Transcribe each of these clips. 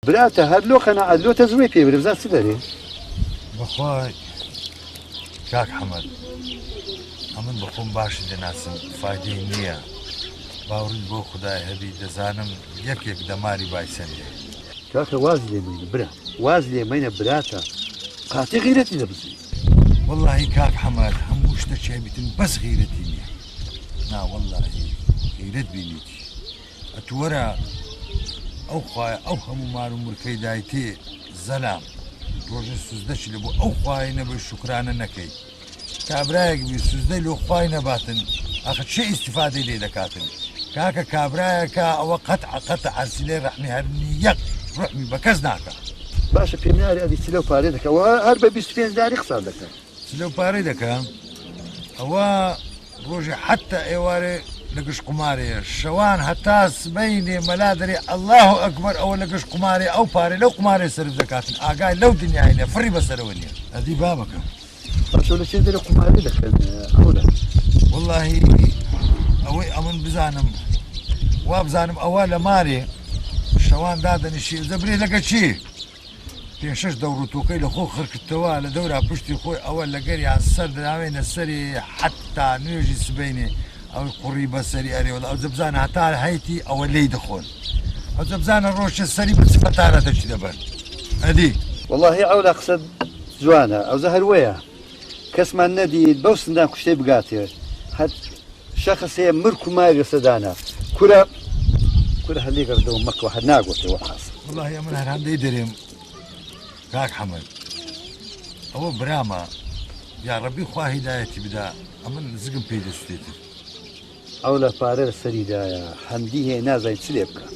براته هەر لۆ لۆتە زوێ پێ برێ بزان چ دەرێ بەخوای کاک حەمەد ئەمن بەخۆم باشی دەناسم فایدەی نییە باوڕی بۆ خودای هەبی دەزانم یەکێک دەماری بایسەندێ کاکە واز لێمەینە برا واز لێمەینە براتە قاتی غیرەتی دەبزی وەڵڵاهی کاک حەمەد هەموو شتە چێ بیتن بەس غیرەتی نییە نا وەڵڵاهی غیرەت بینیتی ئەتوەرە ئەو خوایە ئەو هەموو مار و مورکەی دایتێ زەلام ڕۆژە سوزدەشی لە بۆ ئەو خوای نەبە شکرانە نەکەی کابرایەک بی سوزدەی لۆ خوای نەباتن ئەخە چه ئیسیفادەی لێ دەکاتن کاکە کابرایەکە ئەوە قەتع عەرسیلەی ڕەحمی هەرنی یەک ڕحمی بە کەس ناکە باشە پێم ناری ئەدی چ لەو پارەی دەکەوە هەر بە 25 داری قسان دەکەن چ لەو پارەی دەکەم ئەوە ڕۆژێ حتا ئێوارێ لە گشت قمارەیە شەوان هەتا سبەینێ مەلا دەرێ ئەڵڵاهو ئەکبەر ئەوە لە گشت قمارێ ئەو پارێ لەو قمارێ سەرف دەکاتن ئاگای لەو دنیاینە فڕی بەسەرەوە نییە ئەدی با بکەم باشە لە چێ دەرێ قمارەی دەکەن ئەوە وەڵڵاهی ئەوەی ئەمن بزانم وا بزانم ئەوە لە مارێ شەوان دادەنیشی دەبرێ لەگە چی پێشەش دەوڕوتۆکەی لە خۆ خڕکردەوە لە دەورا پشتی خۆی ئەوە لەگەریان سەر دراوێنە سەری حتا نوێژی سبەینێ ئەوی قوڕی بەسەری ئەرێوەڵ ئەو جەبزانە هەتا هەیتی ئەوە لێی دەخۆن ئەو جەبزانە ڕۆژە سەری بە سفەتارە دەچی دەبەن ئەدی وەڵڵاهی ئەولا قسە جوانە ئەوزە هەروەیە کەسمان نەدیت بەو سندان کوشتەی بگاتێ هەر شەخص هەیە مرک و مای لەسەدانە کورە هەلێگەردەوە مەکەوە هەر ناگۆتەوە حاس وەڵڵاهی ئەمن هەر هەندەی دەرێم کاک حەمەد ئەوە برامە یا ڕەبی خوا هیدایەتی بدا ئەمن زگم پێی دەسوێتر ئەو لە پارە لە سەریدایە هەندی هەیە نازای چ لێ بکە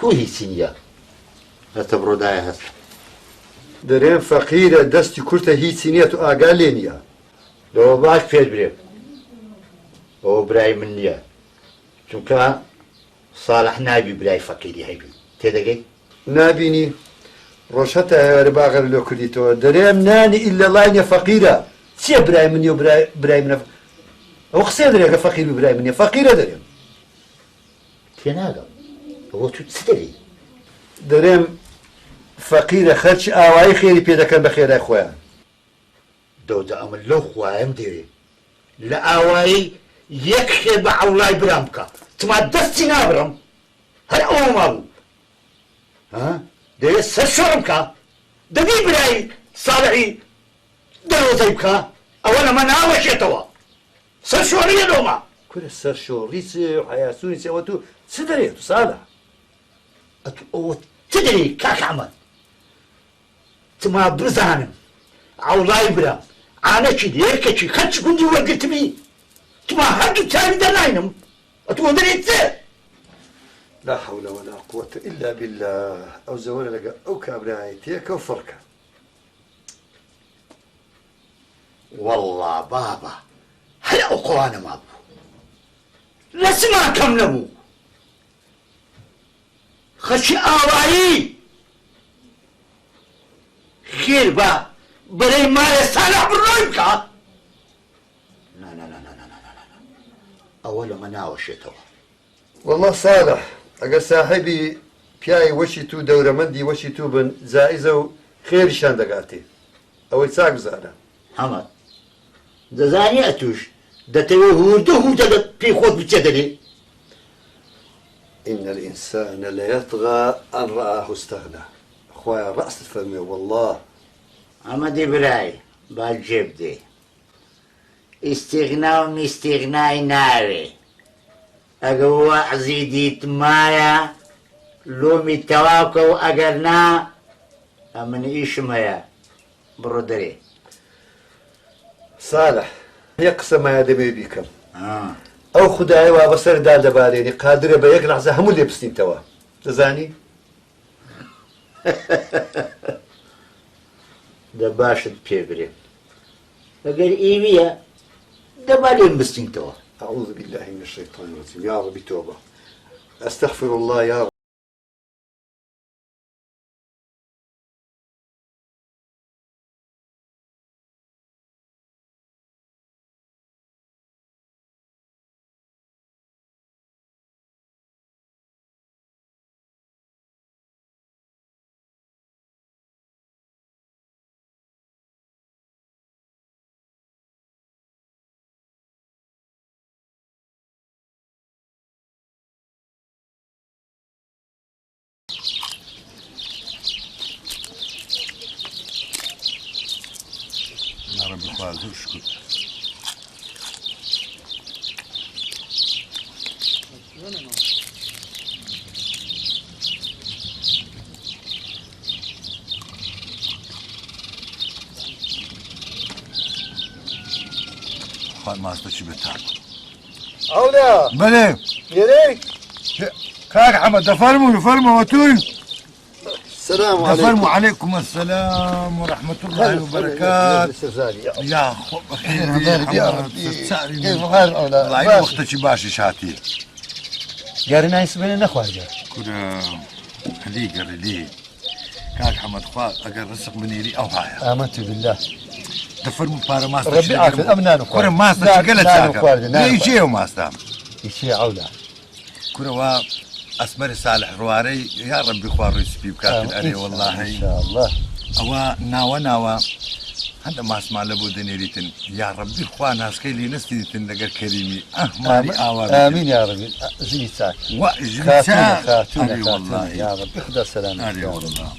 کو هیچی نییە هەتە بڕۆدایە هەست دەرێن فەقیرە دەستی کورتە هیچی نییە تو ئاگا لێ نییە لەوە باش پێش برێ ئەوە برای من نییە چونکە ساڵح نابی برای فەقیری هەبی تێدەگەی نابینی ڕۆژهەتە هێوارە باغەر لۆ کردیتەوە دەرێم نانی ئیلە لای نیە فەقیرە چییە برای منی و برای منە ئەو قسێ دەرێکە فەقیر و برای منیە فەقیرە دەرێم تێناگەم ئەوە تو چ دەری دەرێم فەقیرە خەرچی ئاوایی خێری پێ دەکەن بە خێرای خۆیان دەودە ئەمە لەو خوایم دەوێ لە ئاوایی یەک خێر بە عەوڵای برام بکە تما دەستی نابڕم هەر ئەوە مابوو دەوێت سەر شۆڕم بکە دەبی برای ساڵحی دەرۆزەی بکە ئەوە لەمە ناوەشێتەوە سەر شۆڕیە لۆمە کورە سەر شۆڕی چ حیاسووری چەوە تو چ دەرێت تو ساڵە ئەوە چ دەری کاک حەمەد تما بزانم عەوڵای برام ئانەکی دێرکەکی خەرچ گوندی وەرگرتمی تما هەردوو چاوی دەناینم ئەتوە دەرێت چێ لا حول ولا قوة إلا بالله أو زوال لقى أو كابرايتيك أو فركة والله بابا هل أو قرآن ما بو لسما كم نبو خشي آوائي خير با بري مال صالح بالرويبكا لا أول ما ناوشيتوا والله صالح ئەگەر ساحبی پیاوی وەشی تو دەورەمەندی وەشی تو بن جائزە و خێریشان دەگاتێ ئەوەی چاک بزانە حەمەد دەزانی ئەتوش دەتەوێ هوردە پێی خۆت بچێ دەرێ إن الإنسان ليطغى أن رآه استغنى خويا رأس الفرمي والله ئەمە دێ برای با جێب دێ استغناء من استغناء ناري أقوى عزيدي مايا لومي تواكو أقرنا أمن إيش مايا برودري صالح يقسم ما يدمي بكم أو خداي وابصر داد باليني قادر بيك لحظة هم اللي بستين توا تزاني دباشت بيبري أقر إيميا دبالين بستين توا أعوذ بالله من الشيطان الرجيم يا ربي توبة أستغفر الله يا رب يا رب خواه زور شكر خواه ماستا چی بتان أولا بله يليك كاك حمد فرموا وتول السلام عليكم فرموا عليكم السلام ورحمة الله وبركاته يا خو بخير يا حمد ربي. تساري كيف حال أولا الله يعين وقتك باشي شاتي قارنا يسمينا نخوارجا كنا هلي قال لي كاك حمد خواه اگر رزق بنيري او هايا آمنت بالله دفر مبارا ماستا ربي عافية أمنان كنا ماستا شقلت ساكا نعم يجيو ماستا يشي عولا كنا وا اسمر صالح رواري يا ربي خواه ريسبي بكاتل اري والله إن شاء الله أوا ناوا هذا ما اسمع لبو دنيريتن يا ربي خواه ناس كي لي نستيتن لقر كريمي مالي آوا آمين يا ربي زيني ساك وجلسا خاتونة أري خاتونة والله يا ربي خدا السلامة أري والله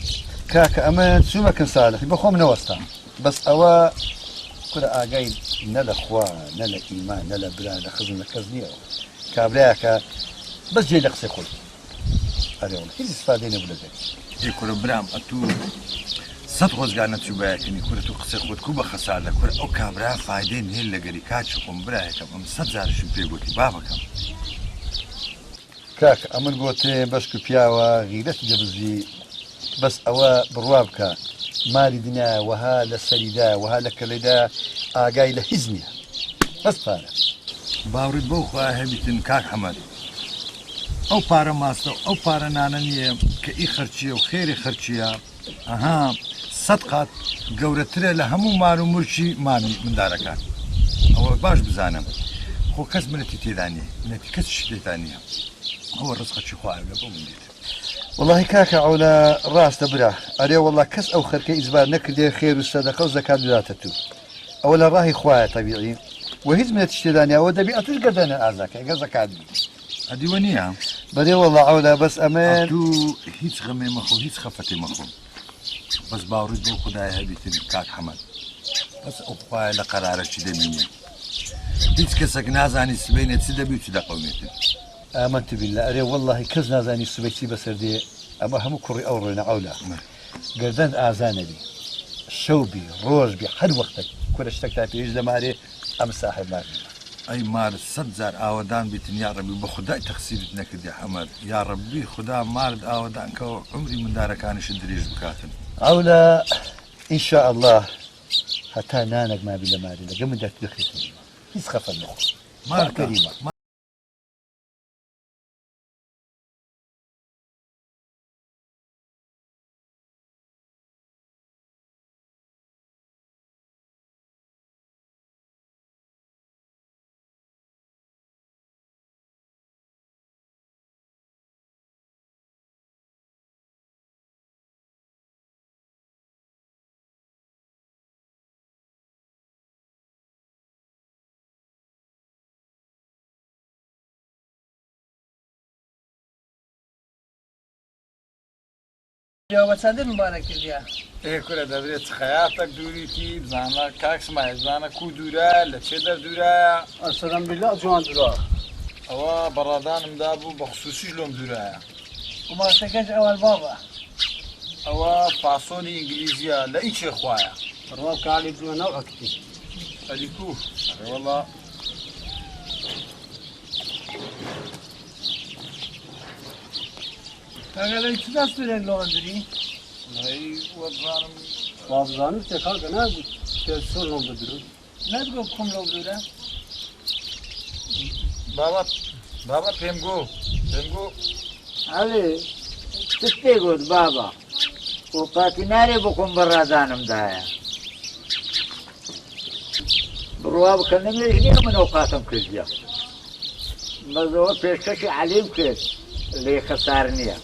كاك أمان شو ما كان صالح بخوم نوستا بس أوا كل آجاي نلا خوا نلا إيمان نلا برا خزن كزنية كابلاك بس جاي لقصي خل أري والله كيف استفادين ولا زي يكون برام أتو صد غزقانا تشوباكني كورة تو قصي خود كوبا خسالة كورة أو كابرا فايدين هيل لقري كاتشكم برا هيك أم صد زار شو بيقولي بابكم كاك أمن قوتي بس كبياوا غيرت جبزي بس أوا بروابك مالي دنيا وها للسريدا وها لكلدا آجاي لحزنيا بس فارق باورد بو خواه هبتن كاك حمد أو بارا ماستو أو بارا نانانية كإي خرچية وخيري خرچية أها صدقات قورتري لهمو مارو مرشي مامي من داركان أو باش بزانم خو كس منتي تيدانية منتي كس شتيتانية هو الرزق شي خواه قبو من ديت والله كاكا عولا راس دبرا أري والله كس أو خير إزبار نكدي خير الصدقة وزكاة ذاتتو أولا راهي خوايا طبيعي وهز من تشتدانيا ودبي أتوش قدنا أعزاك زكاة هدي ونيا بدي والله عولا بس أمان تو هيच غمي مخو هيच خفتي مخو بس باورد بو خداي هبتن كاك حمد بس أو خواه لقرارة شده مني هيच كسك نازاني سبينة تسده بيو تسده قوميتن آمنت بالله أري والله كز نازاني السبيتي بسر دي أما هم كوري أورينا عولا قردان آزانا بي شوبي روجبي حد وقتك كل اشتكتا في يجد ماري أم صاحب ماري أي مار صد زار آودان بيتن يا ربي بخداي تخسيرت نكد يا حمد يا ربي خدا مارد آودان كو عمري من دارك أنا شدريج بكاتن عولا إن شاء الله حتى نانك ما بلا ماري لقم دات دخلت يسخف النخ مارد كريمة پیاوە چەندە مبارەک کردیا کورە دەبرێت خەیاتێک دووریتی بزانە کاکسمای بزانە کو دوورە لە چێ دەردوورایە ئەسەلام بیلا جوان درا ئەوە بەڕادانمدا بوو بە خصوصیش لۆم دوورایە قماشەکەش ئەوەل بابە ئەوە پاسۆنی ئینگلیزیە لە ئیچێ خوایە ڕوا کالی دووە نەوەکتی ئەلیکو وەڵا کاگە لەی چ دەستورێک لۆندری هەی وە بزانم وابزانم تێکا گەنابوو تێ سۆر لۆم بدرن نەتگۆ بخۆم لەو دوورە بابا پێم گۆ ئەڵێ چت پێ گوت بابا کۆپاتی نارێ بکۆم بەڕادانمدایە بڕوا بکە نەمێژ نییە من ئەوقاتم کردیە بەزەوە پێشکەشی عەلیم کرد لێ خەسار نییە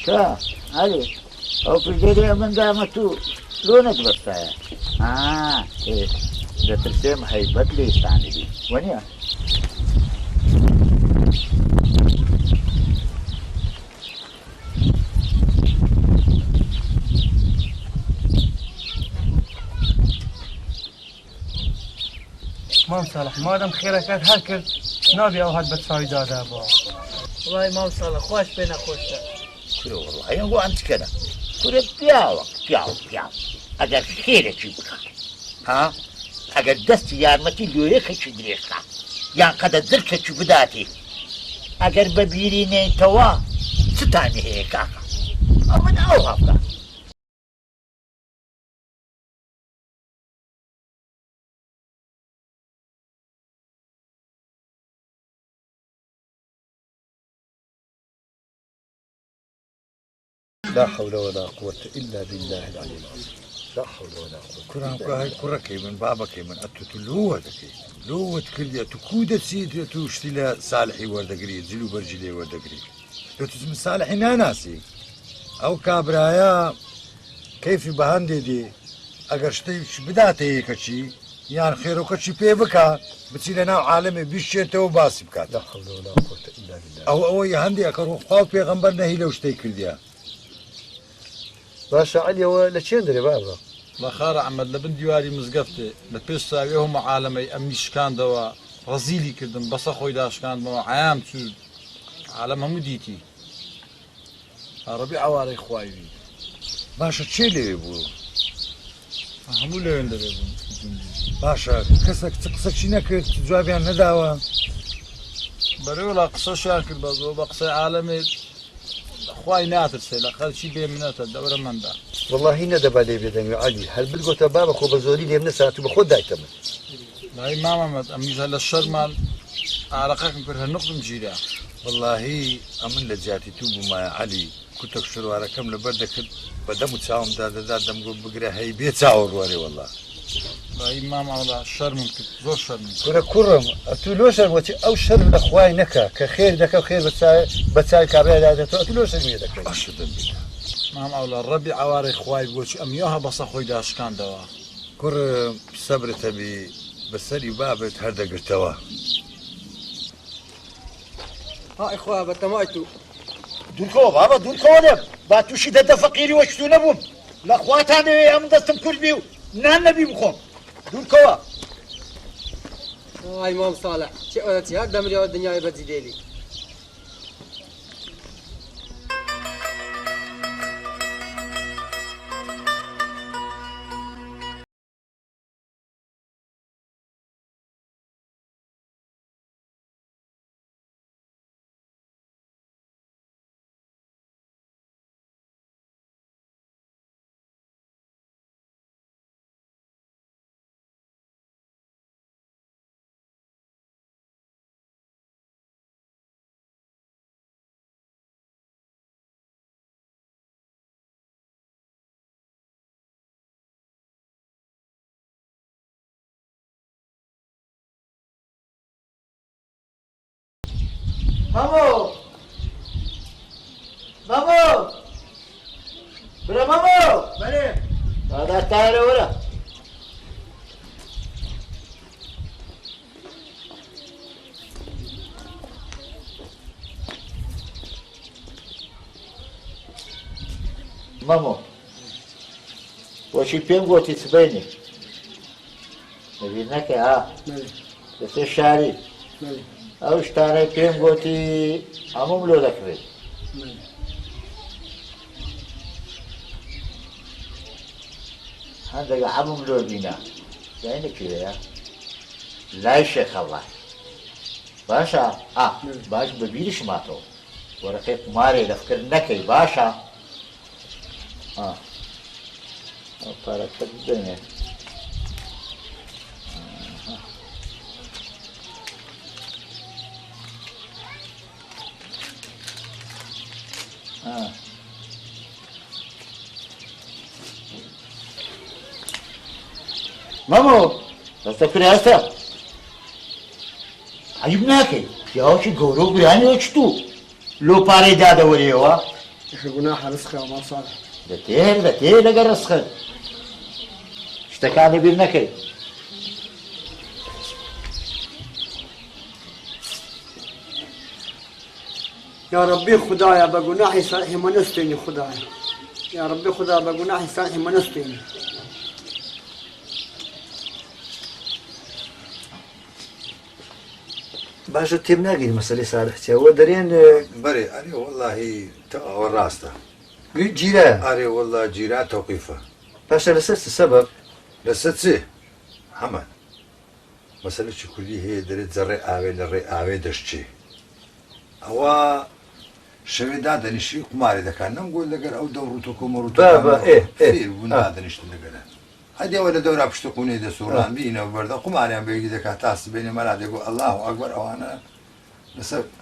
شا عەلی ئەو پردێریە من دامە تو لۆنت بەستایە دەترسێم هەیبەت لێستانی بی وەنیە مام ساڵح مادەم خێرەکەت هەر کرد نابێ ئەو هەت بە چاوی دادا بۆ وڵای مام ساڵە خۆش پێ نەخۆشە کورە وەڵڵایە وان چکەنە کورە پیاوە پیاو ئەگەر خێرێکی بکات ها ئەگەر دەستی یارمەتی لۆیەکێکی درێژکە یان قەدە زرکێکی بداتێ ئەگەر بە بیری نێیتەوە چتانی هەیە کاکە ئەوەن ئەو هەفتە لا حول ولا قوة إلا بالله العلي العظيم لا حول ولا قوة كرام هاي كركي من بابك من أتو لوتك لوت كل تكودة سيد توشتلا صالحي وردقري زلو برجلي وردقري تسمى صالحي ناسي أو كابرايا كيف بهندي دي أجر شتي بداتي كشي يعني خيرو كشي بيبكا بتصير عالمي بيشيته وباسي بكات لا حول ولا قوة إلا بالله أو يهندي أكره خاف بيغمبرنا هي لو شتي كل ديا باشا علي ولا دري بابا بەخارە ئەمەد لە بن دیواری مزگەفتێ لە پێش ساوێ هەموو عالەمەی ئەمی شکاندەوە ڕەزیلی کردم بەسە خۆی داشکاندەوە عیام چوو عالەم هەموو دیتی عەرەبی ئەوارەی خوایوی باشا چێ لێ بوو هەموو لەوێن دەبێ بوون باشا کەسێک قسەچی نەکرد جوابیان نەداوە بەرەوەڵا قسەشیان کرد بەزەوە بە قسەی عالەمێت خوای ناترسێ لە خەلکی بێ منەتە دەورە مندا والله ندب علي بدني علي هل بلقوا بابا خو بزوري لي من ساعته بخد دايتم لای مامەمەد ئەمیژە لە شەرمان عراقەکەم کرد هەر نقطم گیرا والله ئەمن لە جاتی تو بوومایە عەلی کوتەک شروارەکەم لەبەر دەکرد بە دەم و چاومدا دەدا دەمگۆ بگرە هەی بێ چاوەڕوارێ والله لای مامەوەڵا شەرمم کرد زۆر شەرم كره كرم اتلوشر وتي او شر الاخوي نكا كخير دكا خير بتساي كابي هذا اتلوشر ميدك باشە دەبێت مام ئەولا ڕەبی ئەوارەی خوای بۆچی ئەمیۆها بەسە خۆی داشکاندەوە کوڕ سەبرتە بی بەسەری بابت هەردەگرتەوە ها ئیخوا بەتەمای تو دوورکەوە بابا دوورکەوە دێم با تووشی دەدە فەقیری وەشتو نەبووم لە خواتانەوێ ئەم دەستم کوردبی و نان نەبی بخۆم دوورکەوە ئای مام ساڵح چێ ئەوەتی هەر دەمرێەوە دنیای بەجی دێلی مامو مامو برا مامو بەێ هذا تاير ولا مامۆ وەچی پێم گوتی سبەینێ نەبیر نەکەی ها دەسێ شاری ئەو شتانەی پێم گوتی هەموم لۆ دەکرێت هەندێک هەموم لۆ بینە داینەکوێیە لای شێخەڵای باشە باش بەبیریش ماتەوە وەرەقەی قمارێ لەفکر نەکەی باشە ئەو پارەکە بدەنێ مامۆ دەستە فرێستە عیب ناکەی پیاوەکی گەورە و گرانی چتو لۆ پارەی دادەوەریەوە گوناحە ڕزقە ماڵ ساڵح دەتێ لەگەڵ ڕزقت شتەکانی بیر نەکەی یا ربی خدایە بە گوناحی ساڵحی مەنەستێنی خدایە یا ربی خدا بە گوناحی ساڵحی مەنەستێنی باشە تێم ناگەین مەسەلەی ساڵحچەوە دەرێن بەێ ئەرێ وەڵاهی ئەوە ڕاستە جیرە ئەرێ وەڵا جیرا تەوقیفە پاشە لەسەر سەبەب لەسەر چێ هەمان مەسەلەی کوردی هەیە دەرێت جەڕێ ئاوێ لە ڕێ ئاوێ دەشتێ ئەوە شەوێ دادەنیشی قمارێ دەکات نەمگۆ لەگەر ئەو دەوڕوت و کۆمەڕوت بوو دادەنیشتن لەگەرە هەدیەوە لە دەورا پشت قوونەی دەسوڕان بینە بەردە قماریان بێگی دەکات تاسی بینێ مەلا دێگو ئەڵڵاه ئەکبەر ئەوانە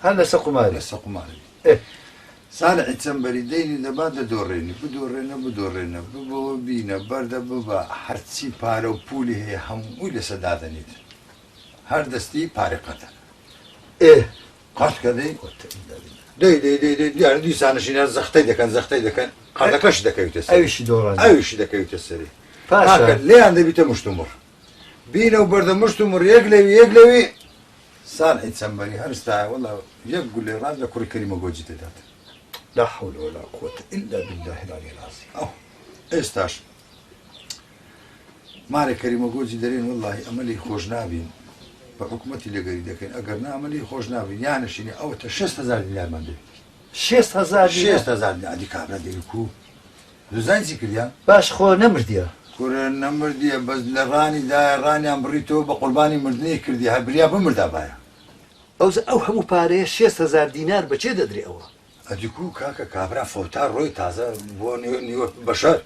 هەر لەسەر قمارێ لەسەر قماری ساڵحی چەمبەری دەینی دەبات دەدۆڕێنی بدۆڕێنە ببەوە بینە بەردە ببە هەرچی پارە و پولی هەیە هەمووی لەسەر دادەنیت هەر دەستی پارێقەتە قەشکە دیارە دوی سانشینە زەختەی دەکەن قەردەکەش دەکەویتە ئەویشی دەکەویتە سەری لێیان دەبیتە مشتومڕ بینە و بەردە مشتومڕ یەک لەوی ساڵحی چەمبەری هەرستایە وەڵا یەک گولێ ڕاز لە کوڕی کەریمە گۆجی دەدات لا حول ولا قوة إلا بالله العلي العظيم ئێستاش مارێ کەریمە گۆجی دەرێن وەڵاهی ئەمەلی خۆش نابین بە حکوومەتی لەگەری دەکەین ئەگەر نامەلی خۆش نابین یانەشینی ئەوە تا 6,000 دینارمان دێت 6,000 ئادی کابرا دەیک و دوزانسی کردیان باش خۆ نەمردیە کورە نەمردیە بەس لە ڕانیان بڕیتەوە بە قوربانی مردنی کردی هەبریا بمردا باە ئەو هەموو پارەیە 6,000 دینار بەچێ دەدرێ ئەوە ئەدیکو کاکە کابرا فۆتا ڕۆی تازە بۆ نیوە بەشەر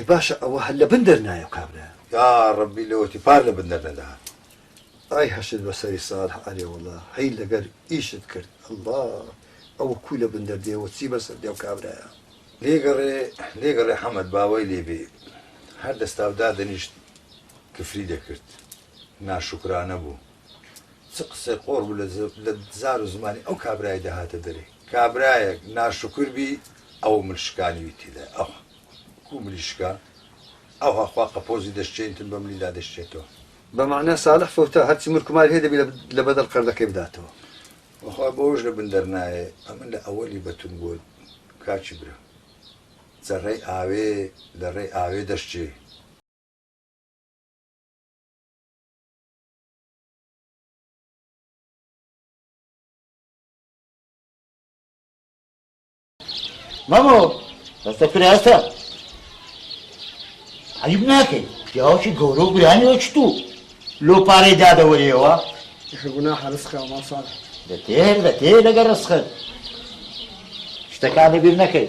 باشە ئەوە هەر لە بن دەرنایە کابرا یا ڕەبی لەوەتی پار لە بندەر نەداهات ئای هەشت بەسەری ساڵح ئەرێ وەڵا هەی لەگەر ئیشت کرد ئەڵڵا ئەوە کوی لە بن دەردێەوە چی بەسەر دێو کابرایە لێگەڕێ حەمەد باوەی لێبێ هەر دەستاودا دەنیشت کفری دەکرد ناشکرانە بوو چ قسەی قۆڕ بوو لە زار و زمانی ئەو کابرای دەهاتە دەرێ کابرایەک ناشکربی ئەو ملشکانی ویتیدا ئەو کو ملیشکا ئەو هەخوا قەپۆزی دەشتێنتن بە ملیدا دەشتێتەوە بەمانە ساڵح فۆتا هەرچی مرکمال هەیە دەبی لە بەدەڵ قەردەکەی بداتەوە وەخوا بەوەش لە بندەر نایە ئەمە لە ئەوەلی بەتون بۆ کاچی برە جەڕێی ئاوێ لە ڕێی ئاوێ دەشتێ مامۆ دەستە فرێستە عیب ناکەی پیاوەکی گەورە و گرانی چتو لۆ پارەی دادەوەریەوە گوناحە ڕزقە ماڵ ساڵح دەتێ لەگەڵ ڕزقت شتەکانی بیر نەکەی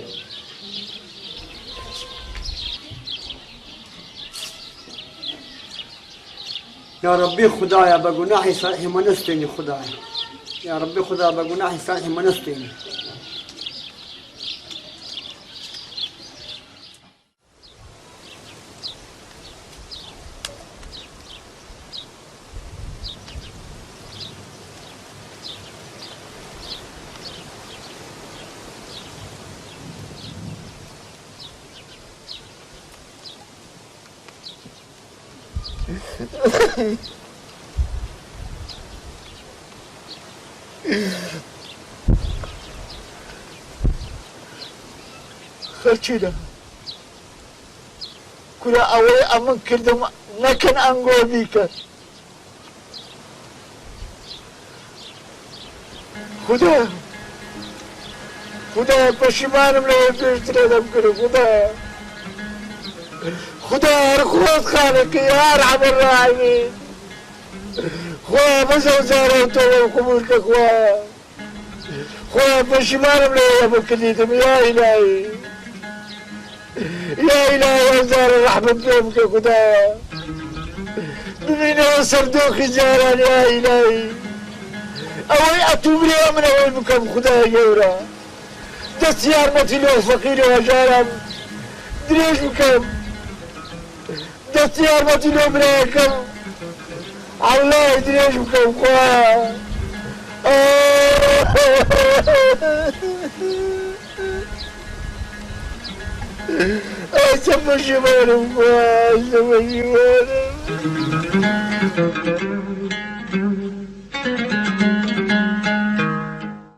یا ربی خدایە بە گوناحی ساڵحی مەنەستێنی خدایە یا ربی خدا بە گوناحی ساڵحی مەنەستێنی خەرچێنە كورا أوي أمن كردم نكن أنقو بيك خدا پشیمانم لای پیشتر دم کنه خدا هر خود خالقی هر عمر راعی خدا بزن زاره تو قبول که خدا پشیمانم لای بکنیدم یا الهی وزاره رحمت بهم که خدا ببینه سردوخی زاران یا الهی اوي اتوبري من اول بكم خدايا يورا دستيار متلو فقير وجارم دريش بكم دستيار متلو بريكم الله دريش بكم خواه سبا شمالهم خواه سبا شمالهم